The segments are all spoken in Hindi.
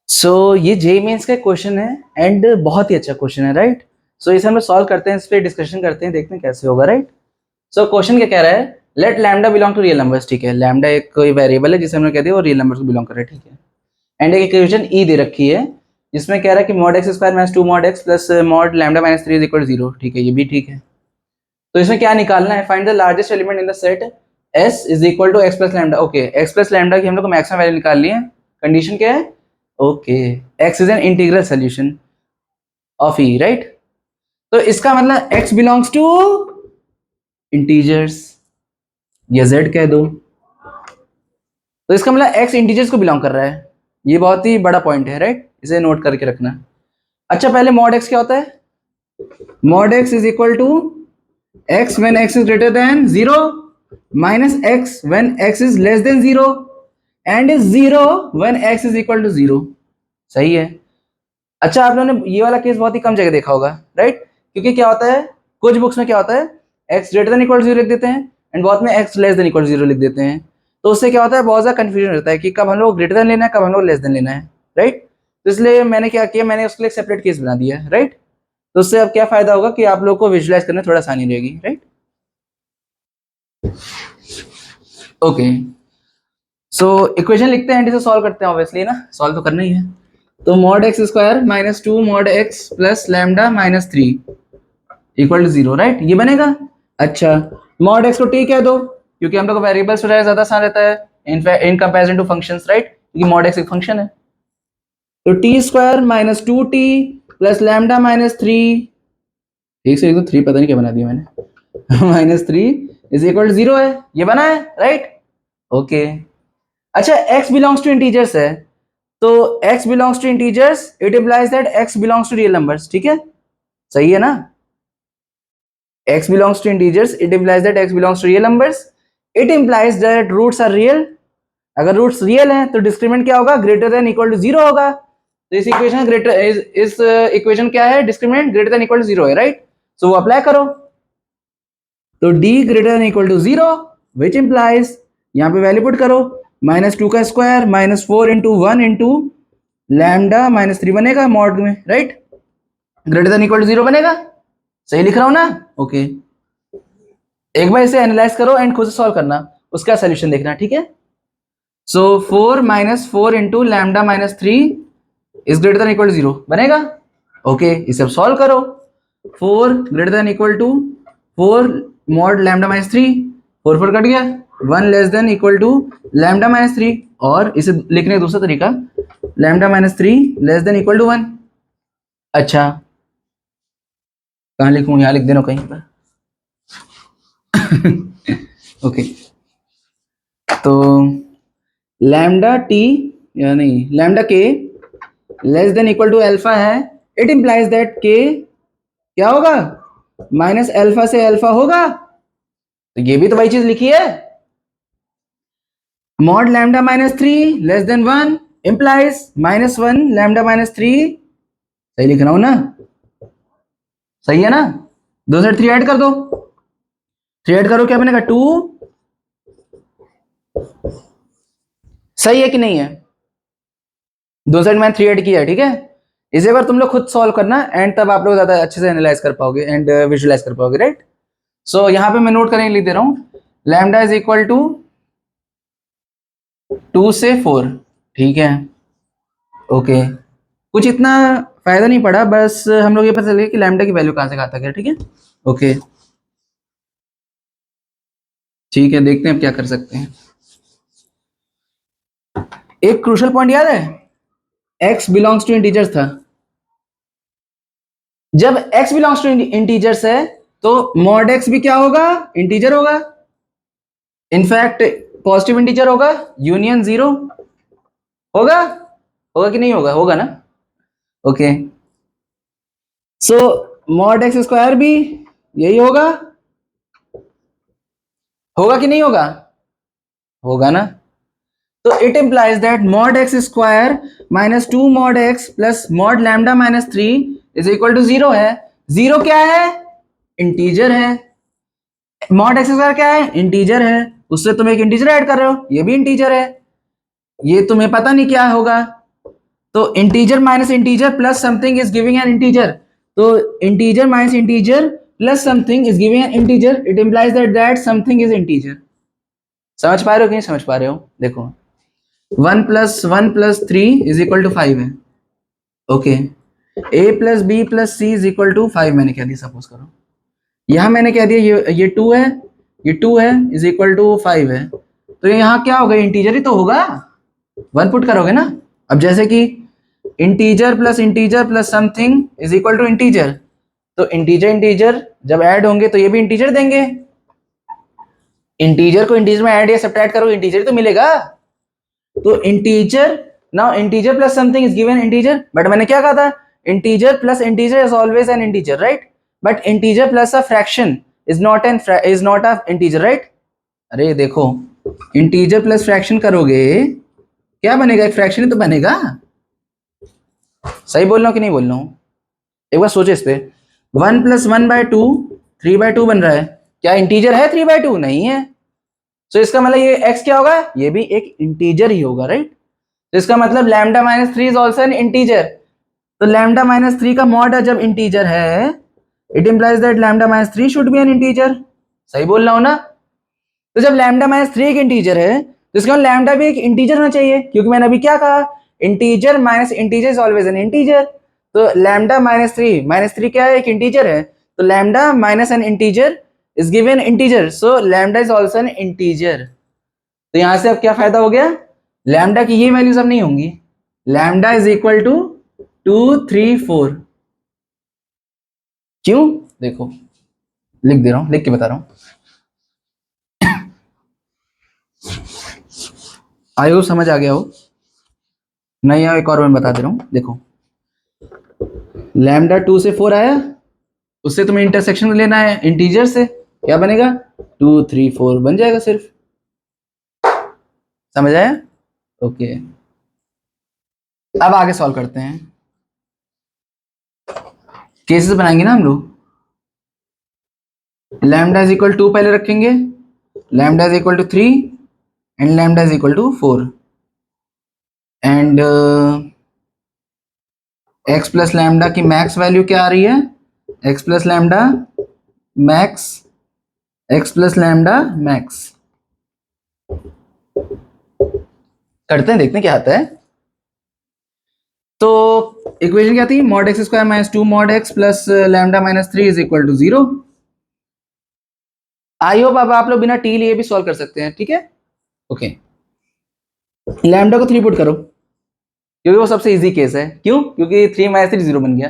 ये जे मेंस का क्वेश्चन है एंड बहुत ही अच्छा क्वेश्चन है, राइट। इसे हम लोग सॉल्व करते हैं, इस पर डिस्कशन करते हैं, देखते हैं कैसे होगा, राइट। क्वेश्चन क्या कह रहा है, let lambda belong to real numbers, ठीक है। लैम्डा एक कोई वेरिएबल है जिसे हमने कह दिया वो रियल नंबर्स को बिलोंग कर रहा है, ठीक है। एंड एक इक्वेशन ई दे रखी है जिसमें कह रहा है कि mod x square minus 2 mod x plus mod lambda minus 3 is equal 0, ठीक है। ये भी ठीक है। तो इसमें क्या निकालना है, find the largest element in the set s is equal to x plus lambda. Okay, x plus lambda की हम लोग को मैक्सिमम वैल्यू निकाल ली है। कंडीशन क्या है, okay, x is an integral solution of E, right. तो इसका मतलब x बिलोंग्स टू इंटीजर्स या z कह दो। तो इसका मतलब x इंटीजर्स को बिलोंग कर रहा है। ये बहुत ही बड़ा पॉइंट है, राइट। इसे नोट करके रखना। अच्छा, पहले मॉड x क्या होता है, mod x is equal to x when x is greater than 0 minus x when x is less than 0 and is 0 when x is equal to 0। सही है। अच्छा, आप लोगों ने ये वाला केस बहुत ही कम जगह देखा होगा, राइट। क्योंकि क्या होता है, कुछ बुक्स में क्या होता है, x ग्रेटर देन इक्वल 0 लिख देते हैं एंड बहुत में x लेस देन इक्वल 0 लिख देते हैं। तो उससे क्या होता है, बहुत ज़्यादा कंफ्यूजन रहता है कि कब हम लोग ग्रेटर देन लेना है, कब हम लोग लेस देन लेना है, राइट। तो इसलिए मैंने क्या किया, मैंने उसके लिए सेपरेट केस बना दिया है, राइट। तो उससे अब क्या फायदा होगा कि आप लोग को विजुलाइज करने में थोड़ा आसानी रहेगी, राइट। ओके, इक्वेशन लिखते हैं एंड इसे सॉल्व करते हैं, ऑब्वियसली ना, सॉल्व तो करना ही है। तो mod x square minus 2 mod x plus lambda minus 3 equal to 0, right. ये बनेगा। अच्छा, मॉड एक्स को टी कह दो क्योंकि हम लोग को वेरिएबल्स वगैरह ज्यादा आसान रहता है in comparison to functions, right, क्योंकि मॉड एक्स एक फंक्शन है। तो t square minus 2t plus lambda minus 3, एक से एक तो 3 पता नहीं क्या बना दिया मैंने माइनस 3 इज इक्वल टू 0 है। ये बना है, राइट। ओके। अच्छा, x बिलोंग्स टू इंटीजर्स है, तो x belongs to integers it implies that x belongs to real numbers, ठीक है। सही है ना। x belongs to integers, it implies that x belongs to real numbers, it implies that roots are real। अगर रूट्स रियल हैं तो डिस्क्रिमिनेंट क्या होगा, ग्रेटर देन इक्वल टू 0 होगा। तो इस इक्वेशन इस इक्वेशन क्या है, discriminant greater than equal to 0 है, राइट। सो वो अप्लाई करो। तो d greater than equal to 0 which implies, यहाँ पे वैल्यू पुट करो, माइनस 2 का square minus 4 into 1 into lambda minus 3 बनेगा मॉड में, right. Greater than equal to 0 बनेगा। सही लिख रहा हूं ना। ओके, एक बार इसे एनालाइज करो एंड खुद से सॉल्व करना, उसका सोल्यूशन देखना, ठीक है। 4 minus 4 into lambda minus 3 is greater than equal to 0 बनेगा। ओके, इसे अब सॉल्व करो। 4 greater than equal to 4 mod lambda minus 3, 4 4 cut गया, 1 less than equal to lambda minus 3, और इसे लिखने का दूसरा तरीका, lambda minus 3 less than equal to 1। अच्छा, कहाँ लिखूं, यहाँ लिख देना कहीं पर ओके, तो लैम्डा टी या नहीं लैम्डा के less than equal to alpha है, इट इंप्लाइज दैट के क्या होगा, माइनस अल्फा से अल्फा होगा। तो ये भी तो वही चीज लिखी है, mod lambda minus 3 less then 1 implies minus 1 lambda minus 3। सही लिख रहा हूं ना, सही है ना। दो साइड 3 ऐड कर दो, 3 ऐड करो क्या बनेगा 2। सही है कि नहीं है, दो साइड मैंने 3 ऐड किया है, ठीक है। इसे एक बार तुम लोग खुद सॉल्व करना एंड तब आप लोग ज्यादा अच्छे से एनालाइज कर पाओगे एंड विजुलाइज कर पाओगे, राइट। यहाँ पे मैं नोट करने लिख दे रहा हूँ, लैम्डा इज इक्वल टू 2 से 4, ठीक है। ओके, कुछ इतना फायदा नहीं पड़ा, बस हम लोग ये पता चले कि लैम्डा की वैल्यू कहाँ से कहाँ तक है, ठीक है। ओके, ठीक है, देखते हैं अब क्या कर सकते हैं। एक क्रूशियल पॉइंट याद है, x बिलोंग्स टू इंटीजर्स था। जब x बिलोंग्स टू इंटीजर्स है तो मॉड x भी क्या होगा, इंटीजर होगा। इनफैक्ट पॉजिटिव इंटीजर होगा, यूनियन 0 होगा, होगा कि नहीं होगा, होगा ना। ओके, मॉड एक्स स्क्वायर भी यही होगा, होगा कि नहीं होगा, होगा ना। तो it implies that mod x square minus 2 mod x plus mod lambda minus 3 is equal to 0 है। 0 क्या है, इंटीजर है। मॉड एक्स स्क्वायर क्या है, इंटीजर है, उससे तुम एक इंटीजर ऐड कर रहे हो, ये भी इंटीजर है। ये तुम्हें पता नहीं क्या होगा, तो integer minus integer plus something is giving an integer, तो integer minus integer plus something is giving an integer, it implies that something is integer. समझ पा रहे हो कि नहीं समझ पा रहे हो? देखो 1 + 1 + 3 इज इक्वल टू 5 है। Okay, a + b + c is equal to 5 मैंने कह दिया, सपोज करो यहां मैंने कह दिया ये 2 है, ये 2 है इज इक्वल टू 5 है, तो यहाँ क्या होगा, इंटीजर ही तो होगा, 1 पुट करोगे ना। अब जैसे कि integer plus something is equal to integer, तो इंटीजर इंटीजर जब ऐड होंगे तो ये भी इंटीजर देंगे, इंटीजर को इंटीजर में ऐड या सब्ट्रैक्ट करोगे इंटीजर तो मिलेगा। तो integer, now integer plus something is given integer, but मैंने क्या कहा था, integer plus integer is always an integer, right? But integer plus a fraction is not a integer, right? अरे देखो, इंटीजर प्लस फ्रैक्शन करोगे क्या बनेगा, एक फ्रैक्शन ही तो बनेगा। सही बोल रहा हूँ कि नहीं बोल रहा हूँ? एक बार सोचे इस पे, 1 + 1/2 3/2 बन रहा है, क्या इंटीजर है 3/2? नहीं है। तो इसका मतलब ये x क्या होगा, ये भी एक इंटीजर ही होगा, राइट? तो इसका मतलब λ-3 इज ऑल्सो एन इंटीजर, तो λ-3 का मॉड जब इंटीजर है, it implies that λ-3 should be an integer. सही बोल रहा हूं ना? तो जब λ-3 एक इंटीजर है तो इसका मतलब लैम्डा भी एक इंटीजर होना चाहिए, क्योंकि मैंने अभी क्या कहा, integer minus integer is always an integer. तो λ-3 क्या है, एक इंटीजर है, तो lambda minus N integer is given integer, so lambda is also an integer. तो यहां से अब क्या फायदा हो गया, लैम्डा की ये वैल्यूज अब नहीं होंगी, लैम्डा इज इक्वल टू 2 3 4। क्यों? देखो लिख दे रहा हूं, लिख के बता रहा हूं, आई होप समझ आ गया हो, नहीं एक और मैं बता दे रहा हूं। देखो लैम्डा 2 से 4 आया, उससे तुम्हें इंटरसेक्शन लेना है इंटीजर से, क्या बनेगा 2 3 4 बन जाएगा सिर्फ। समझ आया? ओके, अब आगे सॉल्व करते हैं, केसेस बनाएंगे ना हम लोग। लैम्डा इज इक्वल 2 पहले रखेंगे, lambda is equal to 3 and lambda is equal to 4 and x plus lambda की मैक्स वैल्यू क्या आ रही है, x plus lambda max, x plus lambda max. करते हैं, देखते हैं क्या आता है। तो इक्वेशन क्या थी, mod x square minus 2 mod x plus lambda minus 3 is equal to 0। I hope अब आप लोग बिना टी लिए भी सॉल्व कर सकते हैं, ठीक है? ओके, लैम्डा को 3 पुट करो, क्योंकि वो सबसे इजी केस है। क्यों? क्योंकि 3 माइनस 3 0 बन गया।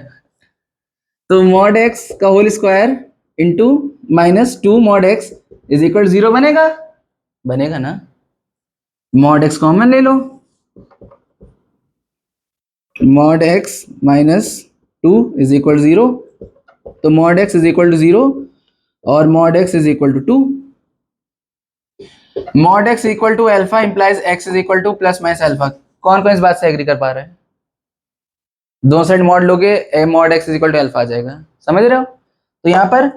तो मॉड x का whole square into minus 2 mod x is equal 0 बनेगा, बनेगा ना? मॉड x कॉमन ले लो, mod x minus 2 is equal 0, तो mod x is equal to 0 और mod x is equal to 2। Mod x equal to alpha implies x is equal to plus minus alpha. कौन कौन इस बात से एग्री कर पा रहे हैं? दो साइड मॉड लोगे mod x is equal to alpha आ जाएगा, समझ रहे हो? तो यहाँ पर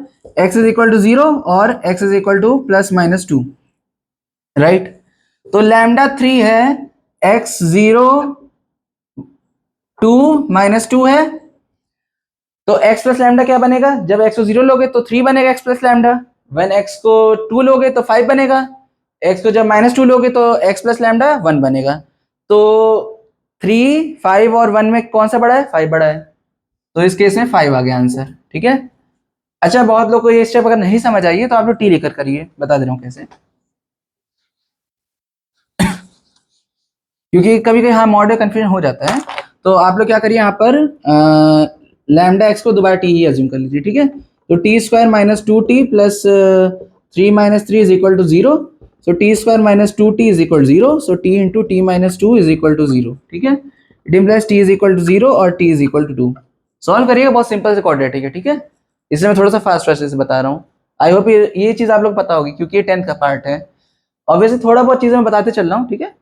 x इज इक्वल टू 0 और x is equal to plus minus 2, right? तो लैम्डा 3 है, x 0 2 माइनस 2 है, तो x प्लस लैम्डा क्या बनेगा, जब x को 0 लोगे तो 3 बनेगा x plus lambda, when x को 2 लोगे तो 5 बनेगा, x को जब माइनस 2 लोगे तो x प्लस लैम्डा 1 बनेगा। तो 3 5 और 1 में कौन सा बड़ा है, 5 बड़ा है, तो इस केस में 5 आ गया आंसर, ठीक है? अच्छा, बहुत लोग को ये स्टेप अगर नहीं समझ आई है तो आप लोग टी लेकर करिए, बता दे रहा हूँ कैसे। क्योंकि कभी कभी हाँ मॉडल कंफ्यूजन हो जाता है, तो आप लोग क्या करिए, यहाँ पर लैम्डा एक्स को दोबारा टी ही अज्यूम कर लीजिए, ठीक है? तो t square minus 2t plus 3 minus 3 is equal to 0, so t square minus 2t is equal to 0, so t into t minus 2 is equal to 0, ठीक है? It implies t is equal to 0 और t is equal to 2। Solve करिएगा, बहुत सिंपल से क्वाड्रेटिक है, ठीक है? इसलिए मैं थोड़ा सा फास्ट फास्ट से बता रहा हूँ। आई होप ये चीज़ आप लोग पता होगी, क्योंकि ये 10th का पार्ट है। ऑब्वियसली थोड़ा बहुत चीज़ें मैं बताते चल रहा हूँ, ठीक है?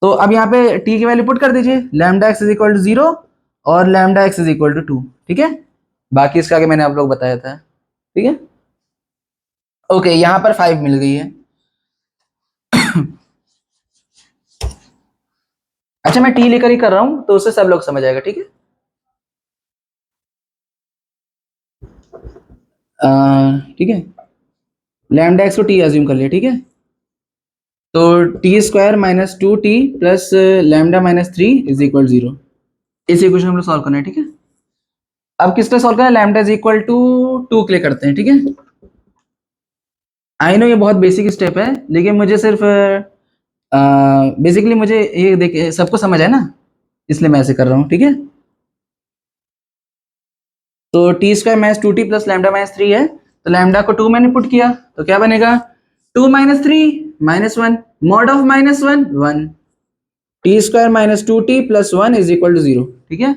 तो अब यहाँ पे t की वैल्यू पुट कर दीजिए, lambda x is equal to 0 और lambda x is equal to 2, ठीक है? बाकी इसका आगे मैंने आप लोग बताया था, ठीक है? ओके, यहाँ पर 5 मिल गई है। अच्छा मैं टी लेकर ही कर रहा हूँ तो उससे सब लोग समझ आएगा, ठीक है। ठीक है, लैम्डा एक्स को टी एज्यूम कर लिया, ठीक है। तो t square minus 2t plus lambda minus 3 is equal 0। इस इक्वेशन हम लोग सॉल्व करना है, ठीक है। अब किस पे सॉल्व करना है, लैम्डा इज इक्वल टू 2 के लिए करते हैं, ठीक है। आई नो ये बहुत बेसिक स्टेप है, लेकिन मुझे सिर्फ बेसिकली मुझे ये देखिए सबको समझ है ना, इसलिए मैं ऐसे कर रहा हूँ, ठीक है। तो t square minus 2t plus lambda minus 3 है, तो लैम्डा को 2 मैंने पुट किया तो क्या बनेगा, 2 minus 3 -1, mod of -1 1, t square minus 2t plus 1 is equal to 0, ठीक है।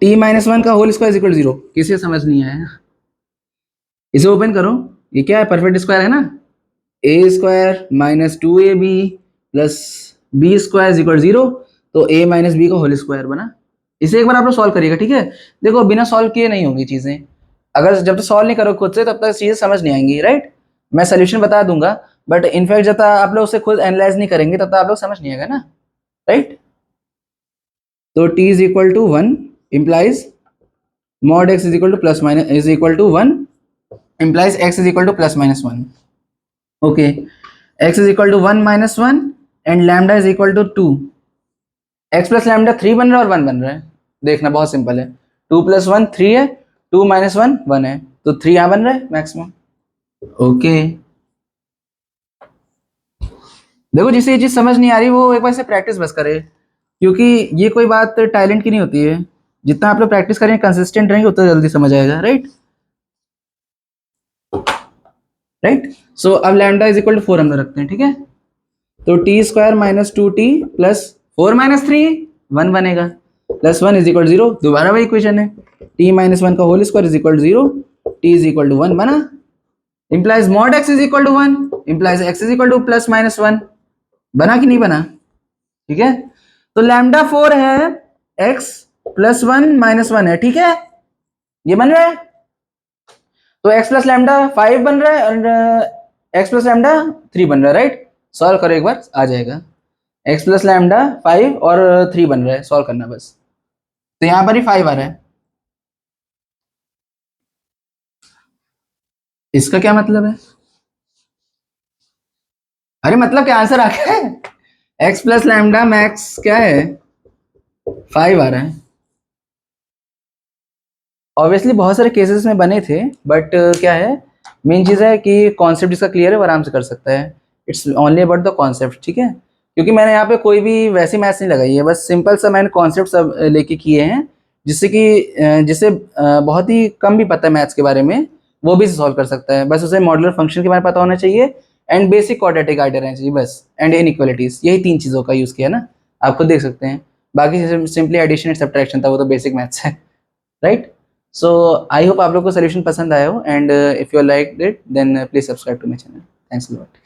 t माइनस 1 का whole square is equal to 0, किसी समझ नहीं आया, इसे ओपन करो, ये क्या है, परफेक्ट स्क्वायर है ना, A square minus 2ab plus B square is equal 0, तो a माइनस बी का होल स्क्वायर बना। इसे एक बार आप लोग सॉल्व करिएगा, ठीक है। देखो बिना सॉल्व किए नहीं होंगी चीजें, अगर जब तक सॉल्व नहीं करो खुद से तब तक चीजें समझ नहीं आएंगी, राइट। मैं सोल्यूशन बता दूंगा, बट इनफैक्ट जब तक आप लोग उसे खुद एनालाइज नहीं करेंगे तब तक आप लोग समझ नहीं आएगा ना, राइट। तो t is equal to 1 implies mod x is equal to plus minus is equal to 1 implies x is equal to plus minus 1, okay। x is equal to 1 minus 1 and lambda is equal to 2, x plus lambda 3 बन रहा है और 1 बन रहा है, देखना बहुत सिंपल है, 2 प्लस 1 3 है, 2 माइनस 1 1 है, तो 3 यहाँ बन रहा है मैक्सिमम, ओके। देखो जिसे ये चीज समझ नहीं आ रही वो एक बार से प्रैक्टिस बस करे, क्योंकि ये कोई बात टैलेंट की नहीं होती है, जितना आप लोग प्रैक्टिस करेंगे कंसिस्टेंट रहेंगे उतना जल्दी समझ आएगा, राइट। राइट, सो अब लैम्डा इज इक्वल टू 4 हम लोग रखते हैं, ठीक है। तो t square minus 2t plus 4 minus 3 1 बनेगा, प्लस 1 इज इक्वल टू 0, दोबारा वही इक्वेशन है, t माइनस 1 का whole square is equal to 0, t is equal to 1 बना, implies mod x is equal to 1, implies x is equal to plus minus 1, बना कि नहीं बना, ठीक है। तो लैम्डा 4 है, x प्लस 1 माइनस 1 है, ठीक है, ये बन रहा है। तो x प्लस लैम्डा 5 बन रहा है और x प्लस लैम्डा 3 बन रहा है, राइट। सॉल्व करो एक बार आ जाएगा, x प्लस लैम्डा 5 और 3 बन रहा है, सॉल्व करना बस, तो यहां पर ही 5 आ रहा है, इसका क्या मतलब है, अरे मतलब क्या आंसर आ गया है, x प्लस लैम्डा मैक्स क्या है 5 आ रहा है। ऑब्वियसली बहुत सारे केसेस में बने थे, बट क्या है मेन चीज़ है कि कॉन्सेप्ट जिसका क्लियर है वो आराम से कर सकता है, it's only about the concept, ठीक है। क्योंकि मैंने यहाँ पे कोई भी वैसी मैथ्स नहीं लगाई है, बस सिंपल सा मैंने कॉन्सेप्ट सब लेके किए हैं, जिससे कि जिसे बहुत ही कम भी पता है मैथ्स के बारे में वो भी सॉल्व कर सकता है, बस उसे मॉड्यूलर फंक्शन के बारे में पता होना चाहिए एंड बेसिक क्वाड्रेटिक आइडिया रहना चाहिए बस, एंड इनइक्वालिटीज, यही 3 चीज़ों का यूज़ किया ना, आप खुद देख सकते हैं, बाकी सिंपली एडिशन एंड सब्ट्रैक्शन था, वो तो बेसिक मैथ्स है, राइट। So I hope आप लोग को सोल्यूशन पसंद आया हो, and if you liked it then please subscribe to my channel. Thanks a lot.